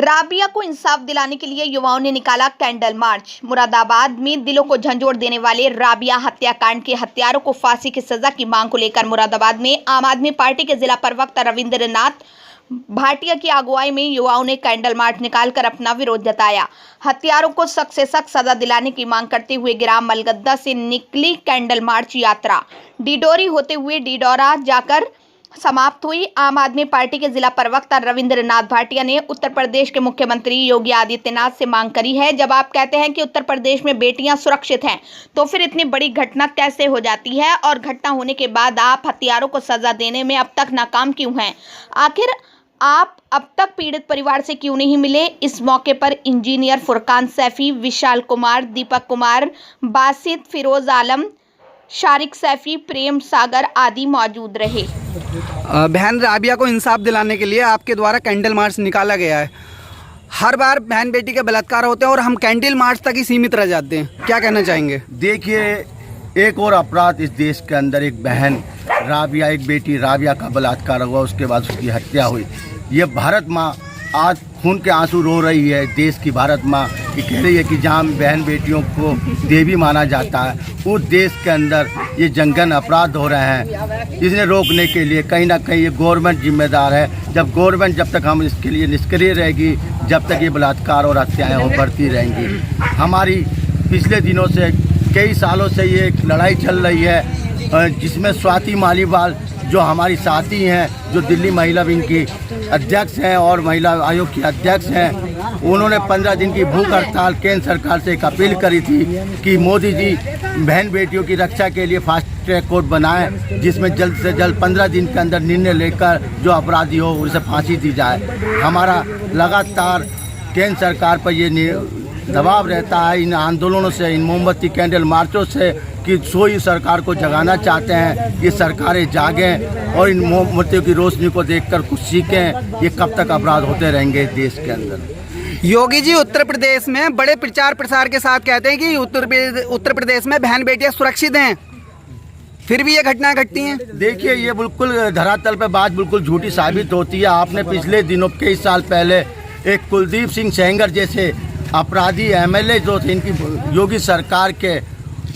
राबिया को इंसाफ दिलाने के लिए युवाओं ने निकाला कैंडल मार्च। मुरादाबाद में दिलों को झंझोर देने वाले राबिया हत्याकांड के हत्यारों को फांसी की सजा की मांग को लेकर मुरादाबाद में आम आदमी पार्टी के जिला प्रवक्ता रविंद्रनाथ भाटिया की अगुवाई में युवाओं ने कैंडल मार्च निकालकर अपना विरोध जताया। हत्यारों को सख्त से सख्त सजा दिलाने की मांग करते हुए ग्राम मलगद्दा से निकली कैंडल मार्च यात्रा डिडोरी होते हुए डिडोरा जाकर समाप्त हुई। आम आदमी पार्टी के जिला प्रवक्ता रविंद्रनाथ भाटिया ने उत्तर प्रदेश के मुख्यमंत्री योगी आदित्यनाथ से मांग करी है। जब आप कहते हैं कि उत्तर प्रदेश में बेटियां सुरक्षित हैं, तो फिर इतनी बड़ी घटना कैसे हो जाती है और घटना होने के बाद आप हत्यारों को सजा देने में अब तक नाकाम क्यों हैं? आखिर आप अब तक पीड़ित परिवार से क्यों नहीं मिले? इस मौके पर इंजीनियर फुरकान सैफी, विशाल कुमार, दीपक कुमार, बासित, फिरोज आलम, शारिक सैफी, प्रेम सागर आदि मौजूद रहे। बहन राबिया को इंसाफ दिलाने के लिए आपके द्वारा कैंडल मार्च निकाला गया है। हर बार बहन बेटी के बलात्कार होते हैं और हम कैंडल मार्च तक ही सीमित रह जाते हैं, क्या कहना चाहेंगे? देखिए, एक और अपराध इस देश के अंदर, एक बहन राबिया, एक बेटी राबिया का बलात्कार हुआ, उसके बाद उसकी हत्या हुई। ये भारत माँ आज खून के आंसू रो रही है। देश की भारत माँ ये कह रही है कि जहाँ बहन बेटियों को देवी माना जाता है, उस देश के अंदर ये जंगन अपराध हो रहे हैं। इसने रोकने के लिए कहीं ना कहीं ये गवर्नमेंट जिम्मेदार है। जब तक हम इसके लिए निष्क्रिय रहेगी, जब तक ये बलात्कार और हत्याएँ हो बढ़ती रहेंगी। हमारी पिछले दिनों से, कई सालों से ये एक लड़ाई चल रही है, जिसमें स्वाति मालीवाल जो हमारी साथी हैं, जो दिल्ली महिला विंग की अध्यक्ष हैं और महिला आयोग की अध्यक्ष हैं, उन्होंने 15 दिन की भूख हड़ताल केंद्र सरकार से एक अपील करी थी कि मोदी जी बहन बेटियों की रक्षा के लिए फास्ट ट्रैक कोर्ट बनाएं, जिसमें जल्द से जल्द 15 दिन के अंदर निर्णय लेकर जो अपराधी हो उसे फांसी दी जाए। हमारा लगातार केंद्र सरकार पर ये दबाव रहता है, इन आंदोलनों से, इन मोमबत्ती कैंडल मार्चों से, कि सोई सरकार को जगाना चाहते हैं। ये सरकारें जागें और इन मोमबत्तियों की रोशनी को देखकर कुछ सीखें। ये कब तक अपराध होते रहेंगे देश के अंदर? योगी जी उत्तर प्रदेश में बड़े प्रचार प्रसार के साथ कहते हैं कि उत्तर प्रदेश में बहन बेटियां सुरक्षित हैं, फिर भी ये घटनाएं घटती हैं। देखिए, ये बिल्कुल धरातल पे बात बिल्कुल झूठी साबित होती है। आपने पिछले दिनों, कई साल पहले, एक कुलदीप सिंह सेंगर जैसे अपराधी एमएलए जो थे इनकी योगी सरकार के,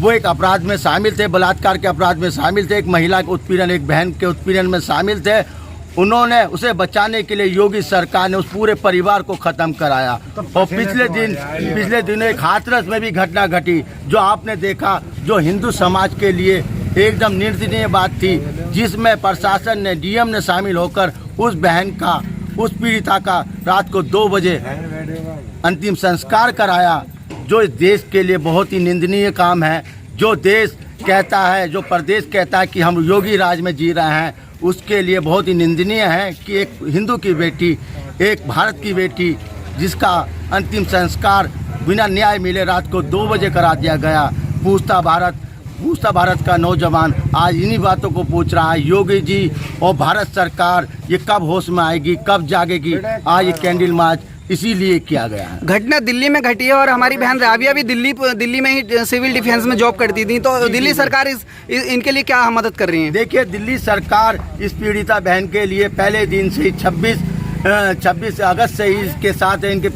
वो एक अपराध में शामिल थे, बलात्कार के अपराध में शामिल थे, एक महिला के उत्पीड़न, एक बहन के उत्पीड़न में शामिल थे। उन्होंने उसे बचाने के लिए योगी सरकार ने उस पूरे परिवार को ख़त्म कराया। और पिछले दिनों एक हाथरस में भी घटना घटी, जो आपने देखा, जो हिंदू समाज के लिए एकदम निंदनीय बात थी, जिसमें प्रशासन ने, डीएम ने शामिल होकर उस बहन का, उस पीड़िता का रात को 2 बजे अंतिम संस्कार कराया, जो इस देश के लिए बहुत ही निंदनीय काम है। जो देश कहता है, जो प्रदेश कहता है कि हम योगी राज में जी रहे हैं, उसके लिए बहुत ही निंदनीय है कि एक हिंदू की बेटी, एक भारत की बेटी, जिसका अंतिम संस्कार बिना न्याय मिले रात को 2 बजे करा दिया गया। पूछता भारत का नौजवान आज इन्हीं बातों को पूछ रहा है, योगी जी और भारत सरकार ये कब होश में आएगी, कब जागेगी? आज ये कैंडल मार्च इसीलिए किया गया है। घटना दिल्ली में घटी है और हमारी बहन राबिया भी दिल्ली में ही सिविल डिफेंस में जॉब करती थी, तो दिल्ली सरकार इनके लिए क्या मदद कर रही है? देखिए, दिल्ली सरकार इस पीड़िता बहन के लिए पहले दिन से 26 अगस्त से ही इसके साथ है, इनके